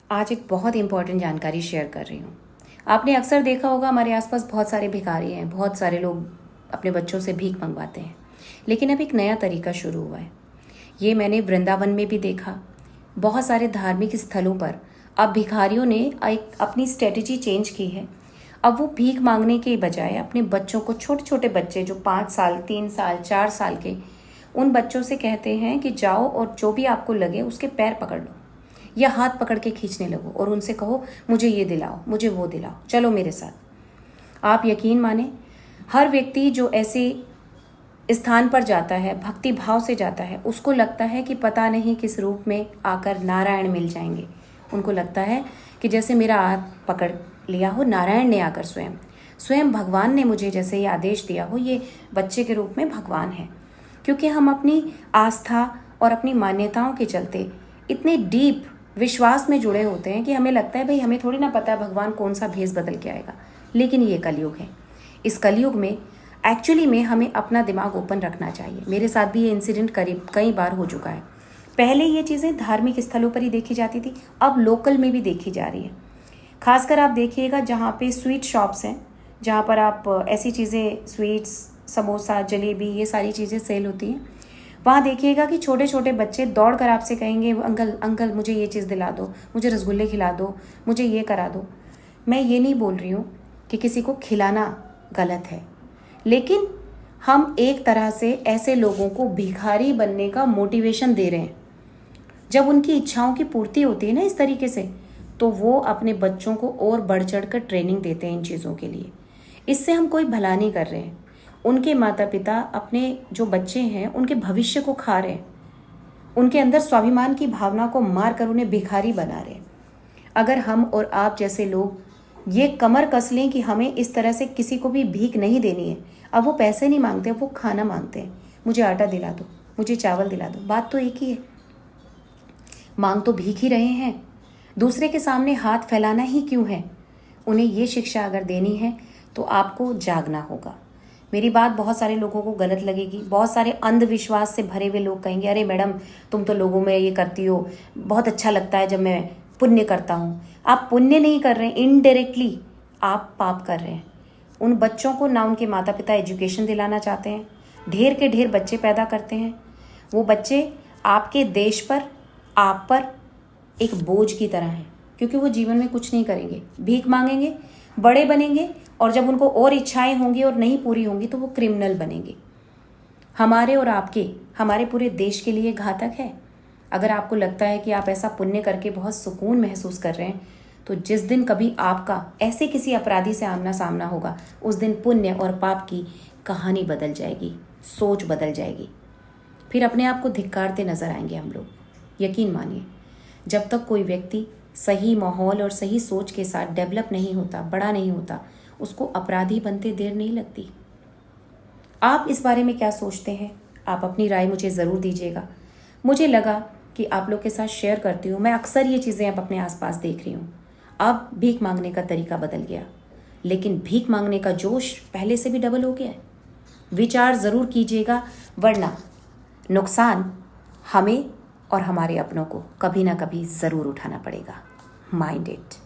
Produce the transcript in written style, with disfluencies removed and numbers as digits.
आज एक बहुत इंपॉर्टेंट जानकारी शेयर कर रही हूँ। आपने अक्सर देखा होगा हमारे आसपास बहुत सारे भिखारी हैं, बहुत सारे लोग अपने बच्चों से भीख मंगवाते हैं। लेकिन अब एक नया तरीका शुरू हुआ है। ये मैंने वृंदावन में भी देखा। बहुत सारे धार्मिक स्थलों पर अब भिखारियों ने एक अपनी स्ट्रेटजी चेंज की है। अब वो भीख मांगने के बजाय अपने बच्चों को, छोटे छोटे बच्चे जो 5 साल, 3 साल, 4 साल के, उन बच्चों से कहते हैं कि जाओ और जो भी आपको लगे उसके पैर पकड़ लो या हाथ पकड़ के खींचने लगो और उनसे कहो मुझे ये दिलाओ, मुझे वो दिलाओ, चलो मेरे साथ। आप यकीन माने, हर व्यक्ति जो ऐसे स्थान पर जाता है, भक्ति भाव से जाता है, उसको लगता है कि पता नहीं किस रूप में आकर नारायण मिल जाएंगे। उनको लगता है कि जैसे मेरा हाथ पकड़ लिया हो नारायण ने आकर, स्वयं भगवान ने मुझे जैसे ये आदेश दिया हो, ये बच्चे के रूप में भगवान है। क्योंकि हम अपनी आस्था और अपनी मान्यताओं के चलते इतने डीप विश्वास में जुड़े होते हैं कि हमें लगता है भाई हमें थोड़ी ना पता है भगवान कौन सा भेष बदल के आएगा। लेकिन ये कलयुग है। इस कलयुग में एक्चुअली में हमें अपना दिमाग ओपन रखना चाहिए। मेरे साथ भी ये इंसिडेंट करीब कई बार हो चुका है। पहले ये चीज़ें धार्मिक स्थलों पर ही देखी जाती थी, अब लोकल में भी देखी जा रही है। खासकर आप देखिएगा जहाँ पे स्वीट शॉप्स हैं, जहाँ पर आप ऐसी चीज़ें, स्वीट्स, समोसा, जलेबी, ये सारी चीज़ें सेल होती हैं। वहाँ देखिएगा कि छोटे छोटे बच्चे दौड़ कर आपसे कहेंगे अंकल अंकल मुझे ये चीज़ दिला दो, मुझे रसगुल्ले खिला दो, मुझे ये करा दो। मैं ये नहीं बोल रही हूँ कि किसी को खिलाना गलत है, लेकिन हम एक तरह से ऐसे लोगों को भिखारी बनने का मोटिवेशन दे रहे हैं। जब उनकी इच्छाओं की पूर्ति होती है ना इस तरीके से, तो वो अपने बच्चों को और बढ़ चढ़ कर ट्रेनिंग देते हैं इन चीज़ों के लिए। इससे हम कोई भला नहीं कर रहे हैं। उनके माता पिता अपने जो बच्चे हैं उनके भविष्य को खा रहे हैं, उनके अंदर स्वाभिमान की भावना को मार कर उन्हें भिखारी बना रहे हैं। अगर हम और आप जैसे लोग ये कमर कस लें कि हमें इस तरह से किसी को भी भीख नहीं देनी है। अब वो पैसे नहीं मांगते, वो खाना मांगते हैं। मुझे आटा दिला दो, मुझे चावल दिला दो। बात तो एक ही है, मांग तो भीख ही रहे हैं। दूसरे के सामने हाथ फैलाना ही क्यों है? उन्हें ये शिक्षा अगर देनी है तो आपको जागना होगा। मेरी बात बहुत सारे लोगों को गलत लगेगी। बहुत सारे अंधविश्वास से भरे हुए लोग कहेंगे अरे मैडम तुम तो लोगों में ये करती हो, बहुत अच्छा लगता है जब मैं पुण्य करता हूँ। आप पुण्य नहीं कर रहे हैं, इनडायरेक्टली आप पाप कर रहे हैं। उन बच्चों को ना उनके माता पिता एजुकेशन दिलाना चाहते हैं, ढेर के ढेर बच्चे पैदा करते हैं। वो बच्चे आपके देश पर, आप पर एक बोझ की तरह हैं, क्योंकि वो जीवन में कुछ नहीं करेंगे, भीख मांगेंगे, बड़े बनेंगे और जब उनको और इच्छाएं होंगी और नहीं पूरी होंगी तो वो क्रिमिनल बनेंगे। हमारे और आपके, हमारे पूरे देश के लिए घातक है। अगर आपको लगता है कि आप ऐसा पुण्य करके बहुत सुकून महसूस कर रहे हैं, तो जिस दिन कभी आपका ऐसे किसी अपराधी से आमना सामना होगा, उस दिन पुण्य और पाप की कहानी बदल जाएगी, सोच बदल जाएगी। फिर अपने आप को धिक्कारते नजर आएंगे हम लोग। यकीन मानिए, जब तक कोई व्यक्ति सही माहौल और सही सोच के साथ डेवलप नहीं होता, बड़ा नहीं होता, उसको अपराधी बनते देर नहीं लगती। आप इस बारे में क्या सोचते हैं? आप अपनी राय मुझे ज़रूर दीजिएगा। मुझे लगा कि आप लोग के साथ शेयर करती हूँ। मैं अक्सर ये चीज़ें अब अपने आसपास देख रही हूँ। अब भीख मांगने का तरीका बदल गया, लेकिन भीख मांगने का जोश पहले से भी डबल हो गया है। विचार ज़रूर कीजिएगा, वरना नुकसान हमें और हमारे अपनों को कभी ना कभी ज़रूर उठाना पड़ेगा। Mind it.